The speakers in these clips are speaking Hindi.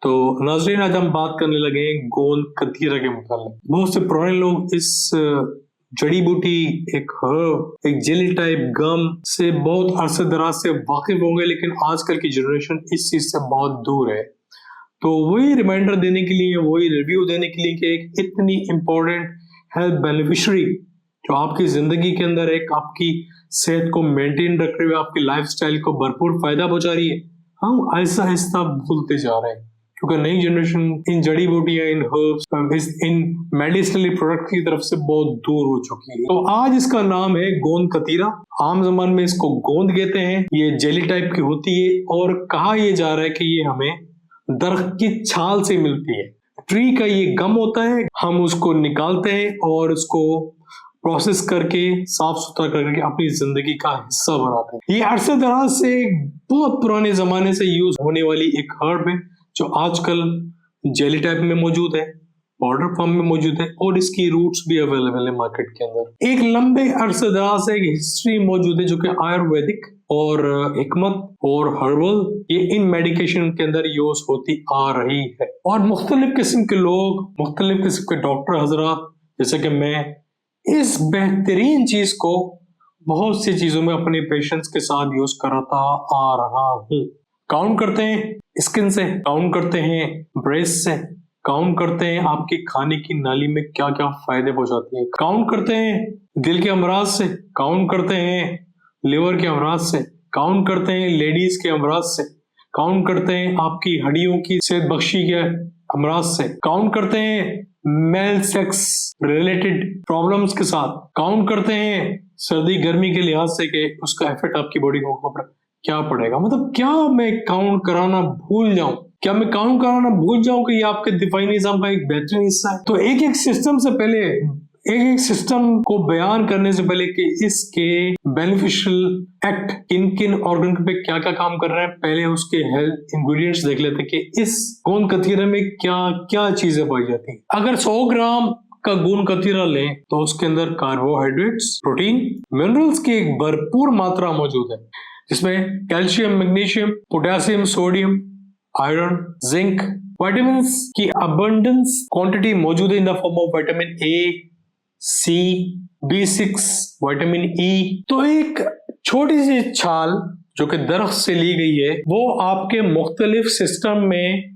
तो नाज़रीन, आज हम बात करने लगे हैं गोंद कतीरा के मुताबिक। बहुत से पुराने लोग इस जड़ी बूटी, एक हर्ब, एक जेली टाइप गम से बहुत अरसे दराज से वाकिफ होंगे, लेकिन आजकल की जनरेशन इस चीज से बहुत दूर है। तो वही रिमाइंडर देने के लिए, वही रिव्यू देने के लिए कि एक इतनी इंपॉर्टेंट हेल्थ बेनिफिशियरी जो आपकी जिंदगी के अंदर एक आपकी सेहत को मेंटेन रख रही है, आपकी लाइफस्टाइल को भरपूर फायदा पहुंचा रही है, हम आहिस्ता आहिस्ता भूलते जा रहे हैं। क्योंकि नई जनरेशन इन जड़ी बूटियां, इन हर्ब्स, इन मेडिसिनली प्रोडक्ट की तरफ से बहुत दूर हो चुकी है। तो आज इसका नाम है गोंद कतीरा। आम जबान में इसको गोंद कहते हैं। ये जेली टाइप की होती है और कहा यह जा रहा है कि ये हमें दरख्त की छाल से मिलती है। ट्री का ये गम होता है, हम उसको निकालते हैं और उसको प्रोसेस करके साफ सुथरा करके अपनी जिंदगी का हिस्सा बनाते हैं। ये अरसे दराज से बहुत पुराने जमाने से यूज होने वाली एक हर्ब है जो आजकल जेली टाइप में मौजूद है, पाउडर फॉर्म में मौजूद है और इसकी रूट्स भी अवेलेबल है मार्केट के अंदर। एक लंबे अरसे दराज से एक हिस्ट्री मौजूद है जो कि आयुर्वेदिक और हिकमत और हर्बल, ये इन मेडिकेशन के अंदर यूज होती आ रही है। और मुख्तलिफ किस्म के लोग, मुख्तलिफ किस्म के डॉक्टर हजरात, जैसे कि मैं, इस बेहतरीन चीज को बहुत सी चीजों में अपने पेशेंट्स के साथ यूज कराता आ रहा हूँ। काउंट करते हैं स्किन से, काउंट करते हैं ब्रेस्ट से, काउंट करते हैं आपकी खाने की नाली में क्या क्या फायदे पहुंचाती है, काउंट करते हैं दिल के अमराज से, काउंट करते हैं लिवर के अमराज से, काउंट करते हैं लेडीज के अमराज से, काउंट करते हैं आपकी हड्डियों की सेहत बख्शी के अमराज से, काउंट करते हैं मेल सेक्स रिलेटेड प्रॉब्लम्स के साथ, काउंट करते हैं सर्दी गर्मी के लिहाज से कि उसका इफेक्ट आपकी बॉडी को क्या पड़ेगा। मतलब क्या मैं काउंट कराना भूल जाऊं? क्या मैं काउंट कराना भूल जाऊं कि ये आपके दिफाई निजाम का एक बेहतरीन हिस्सा है? तो एक एक सिस्टम से पहले, एक सिस्टम को बयान करने से पहले कि इसके बेनिफिशियल एक्ट किन किन ऑर्गन पे क्या क्या काम कर रहे हैं, पहले उसके हेल्थ इंग्रेडिएंट्स देख लेते हैं कि इस गोंद कतीरे में क्या क्या चीजें पाई जाती हैं। अगर 100 ग्राम का गोंद कतीरा लें तो उसके अंदर कार्बोहाइड्रेट्स, प्रोटीन, मिनरल्स की एक भरपूर मात्रा मौजूद है, जिसमें calcium, magnesium, potassium, sodium, iron, zinc, vitamins की अबंडेंस क्वांटिटी मौजूद है in the form of vitamin A, C, B6, vitamin E. तो एक छोटी सी छाल जो कि दरख्त से ली गई है, वो आपके मुख्तलिफ सिस्टम में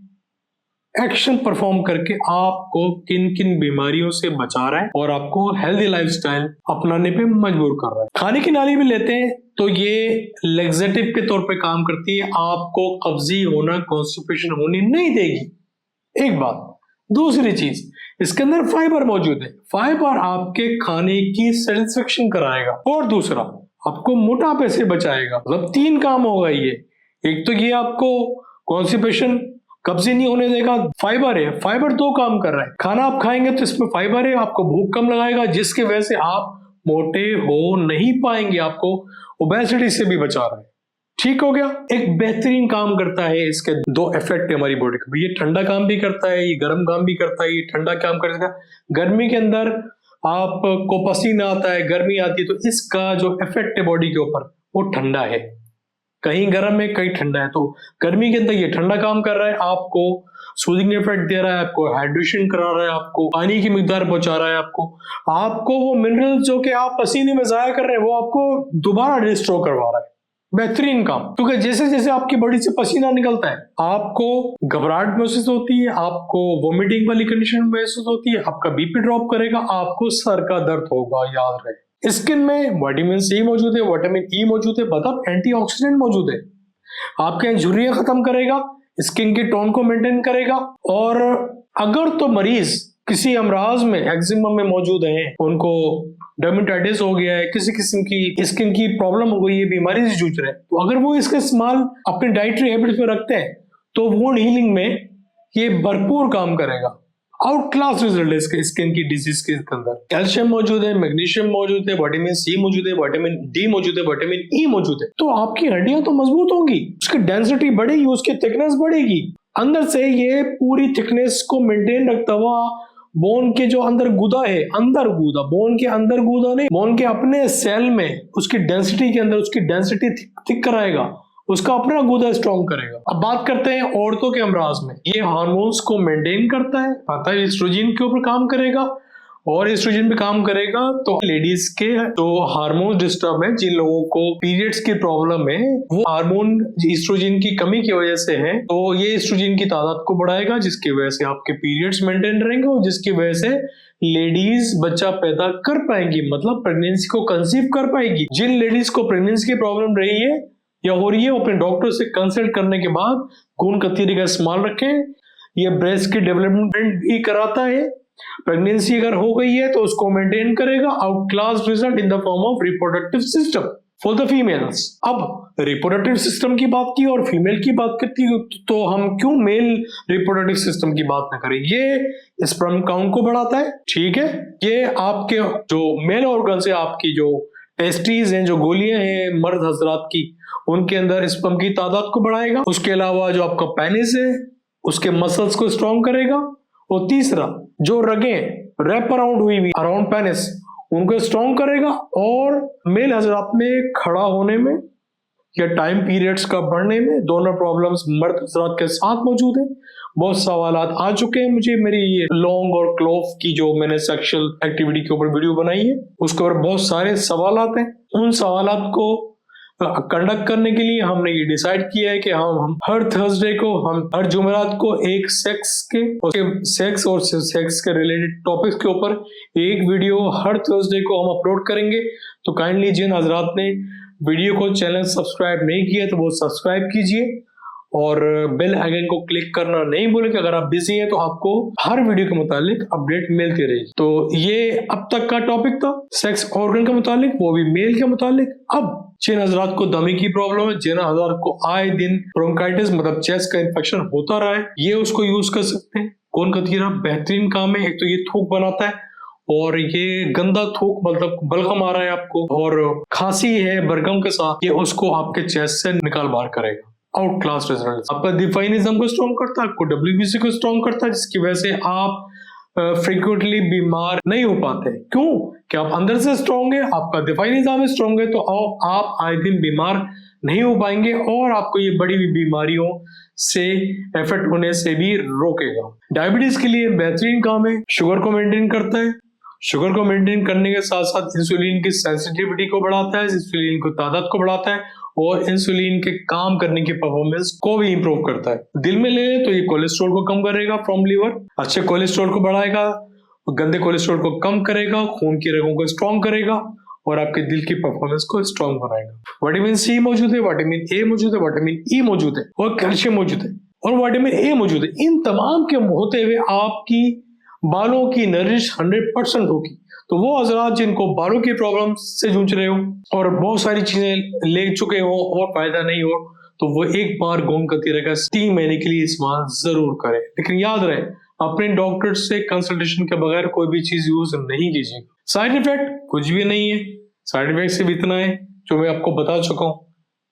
एक्शन परफॉर्म करके आपको किन किन बीमारियों से बचा रहा है और आपको हेल्दी लाइफस्टाइल अपनाने पे मजबूर कर रहा है। खाने की नाली भी लेते हैं तो ये लेग्जेटिव के तौर पे काम करती है, आपको कब्जी होना, कॉन्स्टिपेशन होने नहीं देगी। एक बात। दूसरी चीज, इसके अंदर फाइबर मौजूद है। फाइबर आपके खाने की सेटिस्फेक्शन कराएगा और दूसरा आपको मोटापे से बचाएगा। मतलब 3 काम होगा ये। एक तो ये आपको कॉन्स्टिपेशन, कब्जे नहीं होने देगा। फाइबर है, फाइबर 2 काम कर रहा है। खाना आप खाएंगे तो इसमें फाइबर है, आपको भूख कम लगाएगा, जिसकी वजह से आप मोटे हो नहीं पाएंगे, आपको ओबेसिटी से भी बचा रहा है। ठीक हो गया। एक बेहतरीन काम करता है, इसके 2 इफेक्ट है हमारी बॉडी को। ये ठंडा काम भी करता है, ये गर्म काम भी करता है। ये ठंडा काम करेगा, गर्मी के अंदर आपको पसीना आता है, गर्मी आती है, तो इसका जो इफेक्ट है बॉडी के ऊपर वो ठंडा है। कहीं गर्म है, कहीं ठंडा है। तो गर्मी के अंदर ये ठंडा काम कर रहा है, आपको सूदिंग इफेक्ट दे रहा है, आपको हाइड्रेशन करा रहा है, आपको पानी की मिकदार पहुंचा रहा है, आपको वो मिनरल्स जो कि आप पसीने में जाया कर रहे हैं वो आपको दोबारा रिस्टोर करवा रहा है। बेहतरीन काम। क्योंकि जैसे जैसे आपकी बॉडी से पसीना निकलता है, आपको घबराहट महसूस होती है, आपको वोमिटिंग वाली कंडीशन महसूस होती है, आपका बीपी ड्रॉप करेगा, आपको सर का दर्द होगा। याद रहे, स्किन में विटामिन सी मौजूद है, विटामिन ई मौजूद है, मतलब एंटीऑक्सीडेंट मौजूद है। आपके झुर्रियां खत्म करेगा, स्किन के टोन को मेंटेन करेगा। और अगर तो मरीज किसी अमराज में, एक्जिमा में मौजूद है, उनको डर्मेटाइटिस हो गया है, किसी किस्म की स्किन की प्रॉब्लम हो गई है, बीमारी से जूझ रहे हैं, तो अगर वो इसका इस्तेमाल अपने डाइटरी हैबिट्स में रखते हैं तो वुंड हीलिंग में ये भरपूर काम करेगा। आउट क्लास रिजल्ट है इसके स्किन की डिजीज के अंदर। कैल्शियम मौजूद है, मैग्नीशियम मौजूद है, विटामिन सी मौजूद है, विटामिन डी मौजूद है, विटामिन ई मौजूद है। तो आपकी हड्डियां तो मजबूत होंगी, उसकी डेंसिटी बढ़ेगी, उसकी थिकनेस बढ़ेगी। अंदर से ये पूरी थिकनेस को मेंटेन रखता हुआ बोन के जो अंदर गुदा है, अंदर गुदा, बोन के अंदर गुदा नहीं, बोन के अपने सेल में उसकी डेंसिटी के अंदर उसकी डेंसिटी थिक कराएगा, उसका अपना गुदा स्ट्रॉन्ग करेगा। अब बात करते हैं औरतों के अमराज में। ये हार्मोन्स को मेंटेन करता है, पता है एस्ट्रोजन के ऊपर काम करेगा, और एस्ट्रोजन पे काम करेगा तो लेडीज के जो हार्मोन डिस्टर्ब है, जिन लोगों को पीरियड्स की प्रॉब्लम है, वो हार्मोन एस्ट्रोजन की कमी की वजह से है, तो ये एस्ट्रोजन की तादाद को बढ़ाएगा, जिसकी वजह से आपके पीरियड्स मेंटेन रहेंगे और जिसकी वजह से लेडीज बच्चा पैदा कर पाएंगी, मतलब प्रेगनेंसी को कंसीव कर पाएगी। जिन लेडीज को प्रेगनेंसी की प्रॉब्लम रही है या हो रही है, वो अपने डॉक्टर से कंसल्ट करने के बाद खून कतीरे का इस्तेमाल रखें। ये ब्रेस्ट की डेवलपमेंट भी कराता है। प्रेगनेंसी अगर हो गई है तो उसको मेंटेन करेगा। Out class result in the form of reproductive system for the females. अब रिप्रोडक्टिव सिस्टम की बात की और फीमेल की बात करती है, तो हम क्यों मेल रिप्रोडक्टिव सिस्टम की बात ना करें। ये स्पर्म काउंट को बढ़ाता है, ठीक है। ये आपके जो मेल ऑर्गन से आपकी जो टेस्टीज हैं, जो गोलियां हैं मर्द हजरात की, उनके अंदर स्पर्म की तादाद को बढ़ाएगा। उसके अलावा जो आपका पेनिस है उसके मसल्स को स्ट्रॉन्ग करेगा। और तीसरा, जो रगें रैप अराउंड हुई हुई अराउंड पेनिस, उनको स्ट्रॉन्ग करेगा। और मेल हजरात में खड़ा होने में या टाइम पीरियड्स का बढ़ने में दोनों प्रॉब्लम्स मर्द हजरात के साथ मौजूद है। बहुत सवालात आ चुके हैं मुझे, मेरी ये लॉन्ग और क्लोफ की जो मैंने सेक्सुअल एक्टिविटी के ऊपर वीडियो बनाई है, उसके ऊपर बहुत सारे सवालात हैं। उन सवालात को कंडक्ट करने के लिए हमने ये डिसाइड किया है कि हम हर थर्सडे को, हम हर जुमेरात को एक सेक्स और सेक्स के रिलेटेड टॉपिक्स के ऊपर एक वीडियो हर थर्सडे को हम अपलोड करेंगे। तो काइंडली जिन हजरात ने वीडियो को चैनल सब्सक्राइब नहीं किया तो वो सब्सक्राइब कीजिए और बेल आइकन को क्लिक करना नहीं भूलें कि अगर आप बिजी हैं तो आपको हर वीडियो के मुतालिक अपडेट मिलती रहेगी। तो ये अब तक का टॉपिक था सेक्स ऑर्गन के मुतालिक, वो भी मेल के मुतालिक। अब जिन हजरात को दमे की प्रॉब्लम है, जिन हजरात को आए दिन ब्रोंकाइटिस मतलब चेस्ट का इन्फेक्शन होता रहा है, ये उसको यूज कर सकते हैं। गोंद कतीरा बेहतरीन काम है। एक तो ये थूक बनाता है और ये गंदा थूक मतलब बलगम आ रहा है आपको और खांसी है बरगम के साथ, ये उसको आपके चेस्ट से निकाल बाहर करेगा। Out class result. आपका डिफाइनिज्म को स्ट्रॉन्ग करता है, आपको डब्ल्यूबीसी को स्ट्रॉन्ग करता है, जिसकी वजह से आप फ्रीक्वेंटली बीमार नहीं हो पाते। क्यों? कि आप अंदर से स्ट्रॉन्ग है, आपका डिफाइनिज्म स्ट्रॉन्ग है, तो आप आए दिन बीमार नहीं हो पाएंगे और आपको ये बड़ी हुई बीमारियों से इफेक्ट होने से भी रोकेगा। डायबिटीज के लिए बेहतरीन काम है। शुगर को मेंटेन करता है। शुगर को मेंटेन करने के साथ साथ इंसुलिन की सेंसिटिविटी को बढ़ाता है, इंसुलिन की तादाद को बढ़ाता है और इंसुलिन के काम करने की परफॉर्मेंस को भी इंप्रूव करता है। दिल में ले लें तो ये कोलेस्ट्रॉल को कम करेगा फ्रॉम लीवर, अच्छे कोलेस्ट्रॉल को बढ़ाएगा, गंदे कोलेस्ट्रॉल को कम करेगा, खून की रगों को स्ट्रॉन्ग करेगा और आपके दिल की परफॉर्मेंस को स्ट्रॉन्ग बनाएगा। विटामिन सी मौजूद है, विटामिन ए मौजूद है, विटामिन ई मौजूद है और कैल्शियम मौजूद है और विटामिन ए मौजूद है। इन तमाम के होते हुए आपकी बालों की नरिश 100% होगी। तो वो हजरात जिनको बालों की प्रॉब्लम से जूझ रहे हो और बहुत सारी चीजें ले चुके हो और फायदा नहीं हो, तो वो एक बार गोंद कतीरा का 3 महीने के लिए इस्तेमाल जरूर करें। लेकिन याद रहे, अपने डॉक्टर से कंसल्टेशन के बगैर कोई भी चीज यूज नहीं कीजिए। साइड इफेक्ट कुछ भी नहीं है। साइड इफेक्ट सिर्फ इतना है जो मैं आपको बता चुका हूँ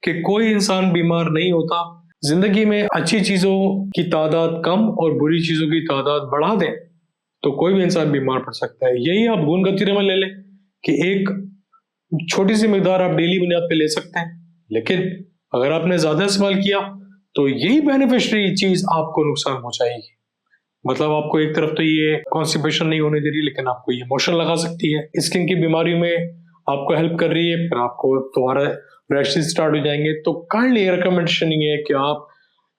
कि कोई इंसान बीमार नहीं होता। जिंदगी में अच्छी चीजों की तादाद कम और बुरी चीजों की तादाद बढ़ा दें तो कोई भी इंसान बीमार पड़ सकता है। यही आप गोंद कतीरे में ले लें कि एक छोटी सी मिकदार आप डेली बुनियाद पे ले सकते हैं, लेकिन अगर आपने ज्यादा इस्तेमाल किया तो यही बेनिफिशियरी चीज आपको नुकसान पहुंचाएगी। मतलब आपको एक तरफ तो ये कॉन्स्टिपेशन नहीं होने दे रही, लेकिन आपको ये मोशन लगा सकती है, स्किन की बीमारियों में आपको हेल्प कर रही है, फिर आपको दोबारा रैशेस स्टार्ट हो जाएंगे। तो काइंडली रिकमेंडेशन ये है कि आप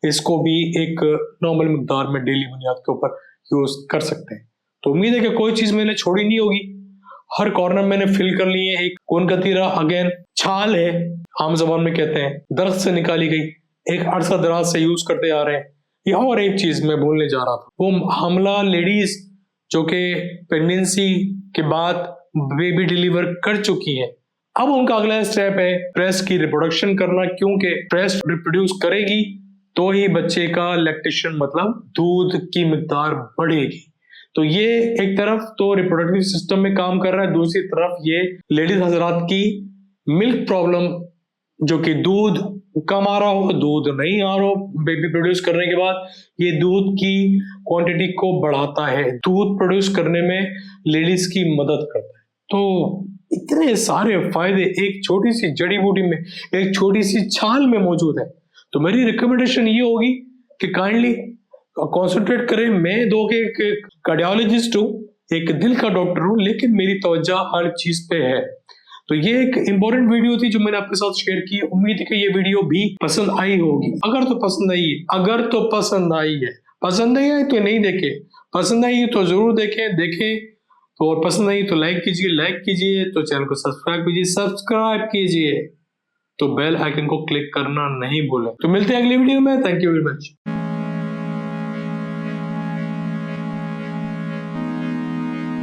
इसको भी एक नॉर्मल मिकदार में डेली बुनियाद के ऊपर यूज कर सकते हैं। तो उम्मीद है कि कोई चीज मैंने छोड़ी नहीं होगी, हर कॉर्नर मैंने फिल कर लिए। एक गोंद कतीरा अगेन छाल है, आम जबान में कहते हैं, दरख्त से निकाली गई, एक अरसा दराज से यूज करते आ रहे हैं। ये और एक चीज मैं बोलने जा रहा था, वो हमला लेडीज जो कि प्रेगनेंसी के बाद बेबी डिलीवर कर चुकी है, अब उनका अगला स्टेप है ब्रेस्ट की रिप्रोडक्शन करना, क्योंकि ब्रेस्ट रिप्रोड्यूस करेगी तो ही बच्चे का लैक्टेशन मतलब दूध की मिकदार बढ़ेगी। तो ये एक तरफ तो रिप्रोडक्टिव सिस्टम में काम कर रहा है, दूसरी तरफ ये लेडीज हजरात की मिल्क प्रॉब्लम, जो कि दूध कम आ रहा हो, दूध नहीं आ रहा हो बेबी प्रोड्यूस करने के बाद, ये दूध की क्वांटिटी को बढ़ाता है, दूध प्रोड्यूस करने में लेडीज की मदद करता है। तो इतने सारे फायदे एक छोटी सी जड़ी बूटी में, एक छोटी सी छाल में मौजूद है। तो मेरी रिकमेंडेशन ये होगी कि काइंडली कॉन्सेंट्रेट करें। मैं दो के कार्डियोलॉजिस्ट हूँ, एक दिल का डॉक्टर हूँ, लेकिन मेरी तवज्जो हर चीज पे है। तो ये एक इंपॉर्टेंट वीडियो थी जो मैंने आपके साथ शेयर की। उम्मीद है कि ये वीडियो भी पसंद आई होगी। अगर तो पसंद आई है, पसंद नहीं आई तो नहीं देखे, पसंद आई तो जरूर देखें तो, और पसंद आई तो लाइक कीजिए, तो चैनल को सब्सक्राइब कीजिए, तो बेल आइकन को क्लिक करना नहीं भूलें। तो मिलते हैं अगले वीडियो में। Thank you very much.